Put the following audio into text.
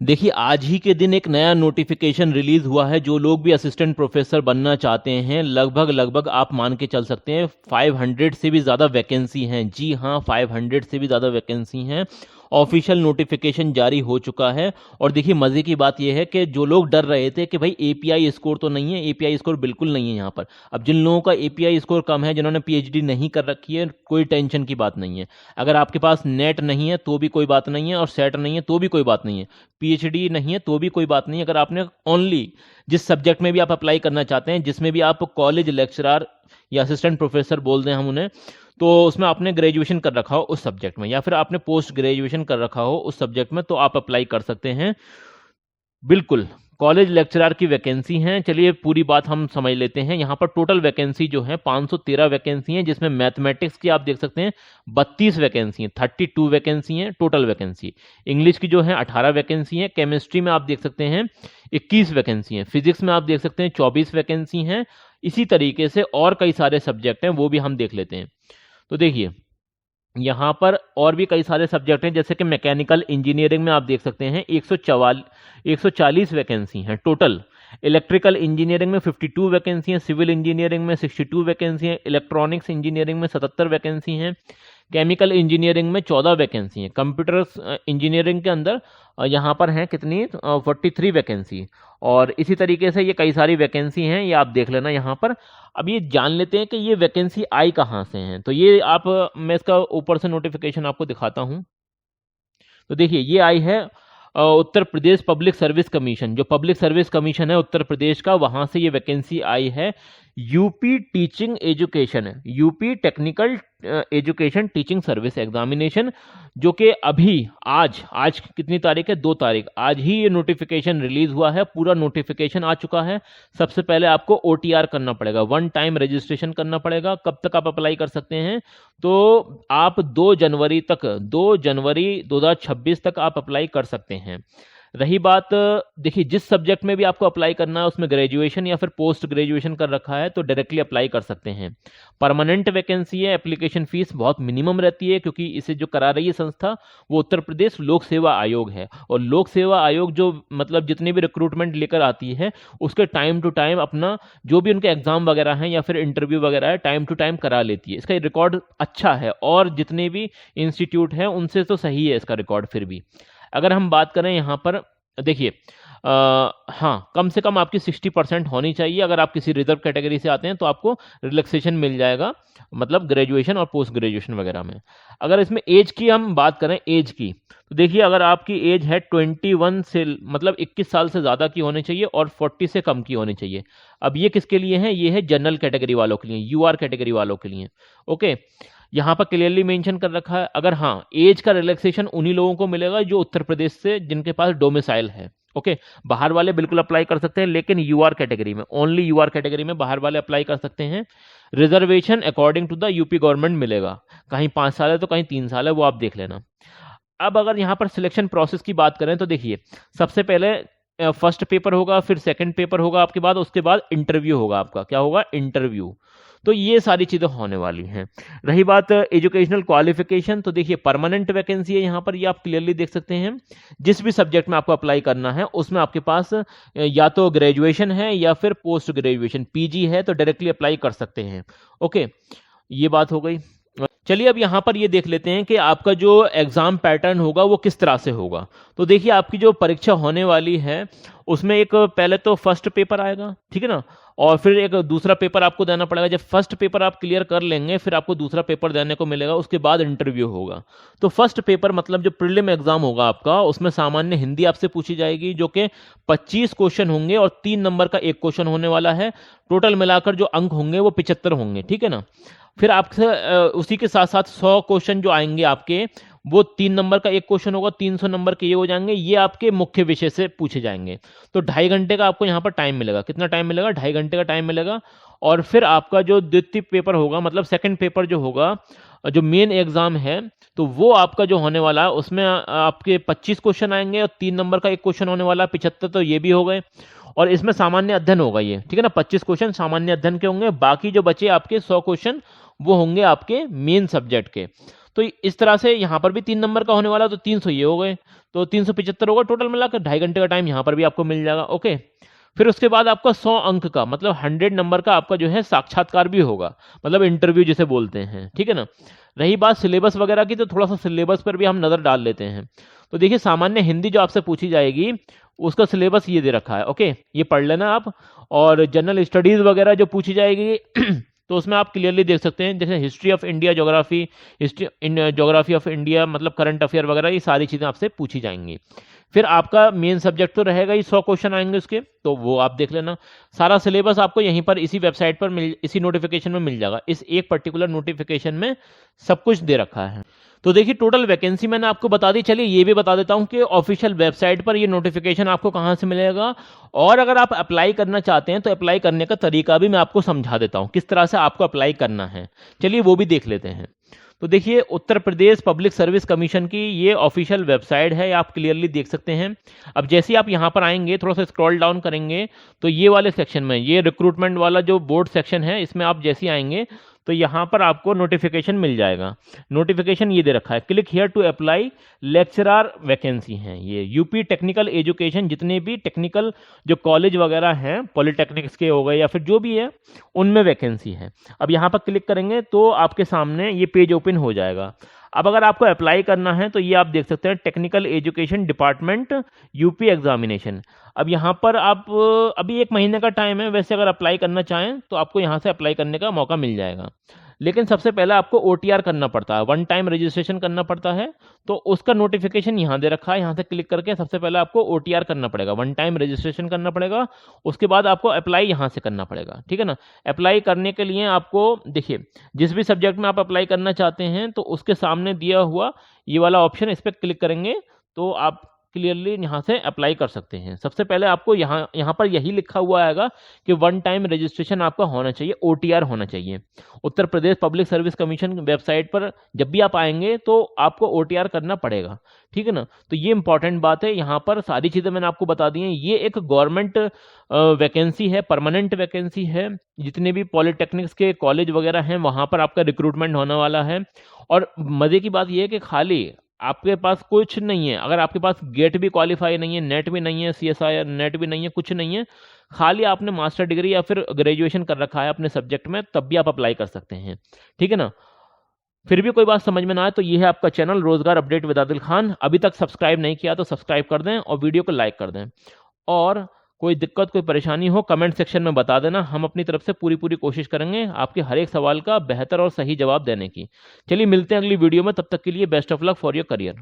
देखिए, आज ही के दिन एक नया नोटिफिकेशन रिलीज हुआ है। जो लोग भी असिस्टेंट प्रोफेसर बनना चाहते हैं, लगभग लगभग आप मान के चल सकते हैं 500 से भी ज़्यादा वैकेंसी हैं। जी हाँ, 500 से भी ज़्यादा वैकेंसी हैं। ऑफिशियल नोटिफिकेशन जारी हो चुका है। और देखिए, मज़े की बात यह है कि जो लोग डर रहे थे कि भाई एपीआई स्कोर तो नहीं है, एपीआई स्कोर बिल्कुल नहीं है यहाँ पर। अब जिन लोगों का एपीआई स्कोर कम है, जिन्होंने पीएचडी नहीं कर रखी है, कोई टेंशन की बात नहीं है। अगर आपके पास नेट नहीं है तो भी कोई बात नहीं है, और सेट नहीं है तो भी कोई बात नहीं है, पीएचडी नहीं है तो भी कोई बात नहीं। अगर आपने ओनली जिस सब्जेक्ट में भी आप अप्लाई करना चाहते हैं, जिसमें भी आप कॉलेज लेक्चरर या असिस्टेंट प्रोफेसर बोल दें हम उन्हें, तो उसमें आपने ग्रेजुएशन कर रखा हो उस सब्जेक्ट में, या फिर आपने पोस्ट ग्रेजुएशन कर रखा हो उस सब्जेक्ट में, तो आप अप्लाई कर सकते हैं। बिल्कुल, कॉलेज लेक्चरर की वैकेंसी हैं। चलिए पूरी बात हम समझ लेते हैं। यहाँ पर टोटल वैकेंसी जो है 513 वैकेंसी हैं, जिसमें मैथमेटिक्स की आप देख सकते हैं 32 वैकेंसी हैं, 32 वैकेंसी हैं टोटल वैकेंसी। इंग्लिश की जो है 18 वैकेंसी हैं। केमिस्ट्री में आप देख सकते हैं 21 वैकेंसी हैं। फिजिक्स में आप देख सकते हैं 24 वैकेंसी हैं। इसी तरीके से और कई सारे सब्जेक्ट हैं, वो भी हम देख लेते हैं। तो देखिए, यहाँ पर और भी कई सारे सब्जेक्ट हैं, जैसे कि मैकेनिकल इंजीनियरिंग में आप देख सकते हैं 140 वैकेंसी हैं टोटल। इलेक्ट्रिकल इंजीनियरिंग में 52 वैकेंसी हैं। सिविल इंजीनियरिंग में 62 वैकेंसी हैं। इलेक्ट्रॉनिक्स इंजीनियरिंग में 77 वैकेंसी हैं। केमिकल इंजीनियरिंग में 14 वैकेंसी हैं। कंप्यूटर इंजीनियरिंग के अंदर यहाँ पर हैं कितनी 43 वैकेंसी। और इसी तरीके से ये कई सारी वैकेंसी हैं, ये आप देख लेना यहाँ पर। अब ये जान लेते हैं कि ये वैकेंसी आई कहाँ से हैं। तो ये आप, मैं इसका ऊपर से नोटिफिकेशन आपको दिखाता हूँ। तो देखिए, ये आई है Uttar Pradesh public service commission, जो पब्लिक सर्विस कमीशन है उत्तर प्रदेश का, वहां से ये वैकेंसी आई है। UP teaching education, UP technical education teaching service examination, जो कि अभी आज कितनी तारीख है, 2 तारीख, आज ही ये नोटिफिकेशन रिलीज हुआ है। पूरा नोटिफिकेशन आ चुका है। सबसे पहले आपको ओटीआर करना पड़ेगा, वन टाइम रजिस्ट्रेशन करना पड़ेगा। कब तक आप अप्लाई कर सकते हैं, तो आप 2 जनवरी तक, 2 जनवरी 2026 तक आप अप्लाई कर सकते हैं। रही बात, देखिए, जिस सब्जेक्ट में भी आपको अप्लाई करना है उसमें ग्रेजुएशन या फिर पोस्ट ग्रेजुएशन कर रखा है तो डायरेक्टली अप्लाई कर सकते हैं। परमानेंट वैकेंसी है। एप्लीकेशन फीस बहुत मिनिमम रहती है, क्योंकि इसे जो करा रही है संस्था वो उत्तर प्रदेश लोक सेवा आयोग है। और लोक सेवा आयोग जो मतलब जितनी भी रिक्रूटमेंट लेकर आती है, उसके टाइम टू टाइम अपना जो भी उनके एग्जाम वगैरह हैं या फिर इंटरव्यू वगैरह है, टाइम टू टाइम करा लेती है। इसका रिकॉर्ड अच्छा है, और जितने भी इंस्टीट्यूट हैं उनसे तो सही है इसका रिकॉर्ड। फिर भी अगर हम बात करें यहाँ पर, देखिए, हाँ, कम से कम आपकी 60% होनी चाहिए। अगर आप किसी रिजर्व कैटेगरी से आते हैं तो आपको रिलैक्सेशन मिल जाएगा, मतलब ग्रेजुएशन और पोस्ट ग्रेजुएशन वगैरह में। अगर इसमें एज की हम बात करें, एज की, तो देखिए, अगर आपकी एज है 21 से, मतलब 21 साल से ज़्यादा की होनी चाहिए, और 40 से कम की होनी चाहिए। अब ये किसके लिए है, ये है जनरल कैटेगरी वालों के लिए, यूआर कैटेगरी वालों के लिए। ओके, यहाँ पर क्लियरली मेंशन कर रखा है। अगर हाँ, एज का रिलैक्सेशन उन्हीं लोगों को मिलेगा जो उत्तर प्रदेश से, जिनके पास डोमिसाइल है। ओके, बाहर वाले बिल्कुल अप्लाई कर सकते हैं, लेकिन यूआर कैटेगरी में, ओनली यूआर कैटेगरी में बाहर वाले अप्लाई कर सकते हैं। Reservation according to the UP government मिलेगा, कहीं 5 साल है तो कहीं 3 साल है, वो आप देख लेना। अब अगर यहाँ पर सिलेक्शन प्रोसेस की बात करें तो देखिए, सबसे पहले फर्स्ट पेपर होगा, फिर सेकंड पेपर होगा आपके बाद, उसके बाद इंटरव्यू होगा आपका। क्या होगा, इंटरव्यू। तो ये सारी चीज़ें होने वाली हैं। रही बात एजुकेशनल क्वालिफिकेशन, तो देखिए, परमानेंट वैकेंसी है यहाँ पर, ये आप क्लियरली देख सकते हैं। जिस भी सब्जेक्ट में आपको अप्लाई करना है उसमें आपके पास या तो ग्रेजुएशन है या फिर पोस्ट ग्रेजुएशन पीजी है, तो डायरेक्टली अप्लाई कर सकते हैं। ओके, ये बात हो गई। चलिए, अब यहाँ पर ये देख लेते हैं कि आपका जो एग्ज़ाम पैटर्न होगा वो किस तरह से होगा। तो देखिए, आपकी जो परीक्षा होने वाली है उसमें एक पहले तो फर्स्ट पेपर आएगा, ठीक है ना, और फिर एक दूसरा पेपर आपको देना पड़ेगा। जब फर्स्ट पेपर आप क्लियर कर लेंगे, फिर आपको दूसरा पेपर देने को मिलेगा, उसके बाद इंटरव्यू होगा। तो फर्स्ट पेपर मतलब जो प्रीलिम एग्जाम होगा आपका, उसमें सामान्य हिंदी आपसे पूछी जाएगी, जो कि 25 क्वेश्चन होंगे और 3 नंबर का एक क्वेश्चन होने वाला है। टोटल मिलाकर जो अंक होंगे वो 75 होंगे, ठीक है ना। फिर आपसे उसी के साथ साथ 100 क्वेश्चन जो आएंगे आपके, वो 3 नंबर का एक क्वेश्चन होगा, 300 नंबर के ये हो जाएंगे, ये आपके मुख्य विषय से पूछे जाएंगे। तो 2.5 घंटे का आपको यहाँ पर टाइम मिलेगा। कितना टाइम मिलेगा, 2.5 घंटे का टाइम मिलेगा। और फिर आपका जो द्वितीय पेपर होगा, मतलब सेकंड पेपर जो होगा, जो मेन एग्जाम है, तो वो आपका जो होने वाला है उसमें आपके 25 क्वेश्चन आएंगे और 3 नंबर का एक क्वेश्चन होने वाला है, 75 तो ये भी हो गए। और इसमें सामान्य अध्ययन होगा ये, ठीक है ना, 25 क्वेश्चन सामान्य अध्ययन के होंगे। बाकी जो बचे आपके 100 क्वेश्चन वो होंगे आपके मेन सब्जेक्ट के। तो इस तरह से यहाँ पर भी 3 नंबर का होने वाला, तो 300 ये हो गए, तो 375 होगा टोटल मिलाकर। 2.5 घंटे का टाइम यहाँ पर भी आपको मिल जाएगा। ओके, फिर उसके बाद आपका 100 अंक का मतलब 100 नंबर का आपका जो है साक्षात्कार भी होगा, मतलब इंटरव्यू जिसे बोलते हैं, ठीक है ना। रही बात सिलेबस वगैरह की, तो थोड़ा सा सिलेबस पर भी हम नज़र डाल लेते हैं। तो देखिए, सामान्य हिंदी जो आपसे पूछी जाएगी उसका सिलेबस ये दे रखा है। ओके, ये पढ़ लेना आप। और जनरल स्टडीज़ वगैरह जो पूछी जाएगी तो उसमें आप क्लियरली देख सकते हैं, जैसे history of India, geography, geography of India, मतलब करंट अफेयर वगैरह, ये सारी चीज़ें आपसे पूछी जाएंगी। फिर आपका मेन सब्जेक्ट तो रहेगा ही, 100 क्वेश्चन आएंगे उसके, तो वो आप देख लेना। सारा सिलेबस आपको यहीं पर इसी वेबसाइट पर इसी नोटिफिकेशन में मिल जाएगा। इस एक पर्टिकुलर नोटिफिकेशन में सब कुछ दे रखा है। तो देखिए, टोटल वैकेंसी मैंने आपको बता दी। चलिए ये भी बता देता हूं कि ऑफिशियल वेबसाइट पर ये नोटिफिकेशन आपको कहां से मिलेगा, और अगर आप अप्लाई करना चाहते हैं तो अप्लाई करने का तरीका भी मैं आपको समझा देता हूं, किस तरह से आपको अप्लाई करना है। चलिए वो भी देख लेते हैं। तो देखिए, Uttar Pradesh public service commission की ये ऑफिशियल वेबसाइट है, आप क्लियरली देख सकते हैं। अब जैसे ही आप यहाँ पर आएंगे, थोड़ा सा स्क्रॉल डाउन करेंगे, तो ये वाले सेक्शन में, ये रिक्रूटमेंट वाला जो बोर्ड सेक्शन है, इसमें आप जैसे ही आएंगे तो यहाँ पर आपको नोटिफिकेशन मिल जाएगा। नोटिफिकेशन ये दे रखा है, click here to apply lecturer vacancy है। ये यूपी टेक्निकल एजुकेशन, जितने भी टेक्निकल जो कॉलेज वगैरह हैं, पॉलिटेक्निक्स के हो गए या फिर जो भी है, उनमें वैकेंसी है। अब यहाँ पर क्लिक करेंगे तो आपके सामने ये पेज ओपन हो जाएगा। अब अगर आपको अप्लाई करना है तो ये आप देख सकते हैं, technical education department UP examination. अब यहाँ पर आप अभी 1 महीने का टाइम है, वैसे अगर अप्लाई करना चाहें तो आपको यहाँ से अप्लाई करने का मौका मिल जाएगा। लेकिन सबसे पहले आपको OTR करना पड़ता है, 1 टाइम रजिस्ट्रेशन करना पड़ता है। तो उसका नोटिफिकेशन यहाँ दे रखा है, यहाँ से क्लिक करके सबसे पहले आपको OTR करना पड़ेगा, 1 टाइम रजिस्ट्रेशन करना पड़ेगा। उसके बाद आपको अप्लाई यहाँ से करना पड़ेगा, ठीक है ना। अप्लाई करने के लिए आपको देखिए, जिस भी सब्जेक्ट में आप अप्लाई करना चाहते हैं तो उसके सामने दिया हुआ ये वाला ऑप्शन, इस पर क्लिक करेंगे तो आप क्लियरली यहाँ से अप्लाई कर सकते हैं। सबसे पहले आपको यहाँ पर यही लिखा हुआ आएगा कि 1 टाइम रजिस्ट्रेशन आपका होना चाहिए, OTR होना चाहिए। Uttar Pradesh public service commission website पर जब भी आप आएंगे तो आपको OTR करना पड़ेगा, ठीक है ना। तो ये इंपॉर्टेंट बात है, यहाँ पर सारी चीज़ें मैंने आपको बता दी हैं। ये एक गवर्नमेंट वैकेंसी है, परमानेंट वैकेंसी है। जितने भी पॉलिटेक्निक्स के कॉलेज वगैरह हैं वहाँ पर आपका रिक्रूटमेंट होने वाला है। और मज़े की बात यह है कि खाली आपके पास कुछ नहीं है, अगर आपके पास गेट भी क्वालिफाई नहीं है, नेट भी नहीं है, CSIR नेट भी नहीं है, कुछ नहीं है, खाली आपने मास्टर डिग्री या फिर ग्रेजुएशन कर रखा है अपने सब्जेक्ट में, तब भी आप अप्लाई कर सकते हैं, ठीक है ना। फिर भी कोई बात समझ में ना आए तो ये है आपका चैनल रोजगार अपडेट विद आदिल खान। अभी तक सब्सक्राइब नहीं किया तो सब्सक्राइब कर दें और वीडियो को लाइक कर दें। और कोई दिक्कत, कोई परेशानी हो, कमेंट सेक्शन में बता देना, हम अपनी तरफ से पूरी कोशिश करेंगे आपके हर एक सवाल का बेहतर और सही जवाब देने की। चलिए मिलते हैं अगली वीडियो में, तब तक के लिए best of luck for your career.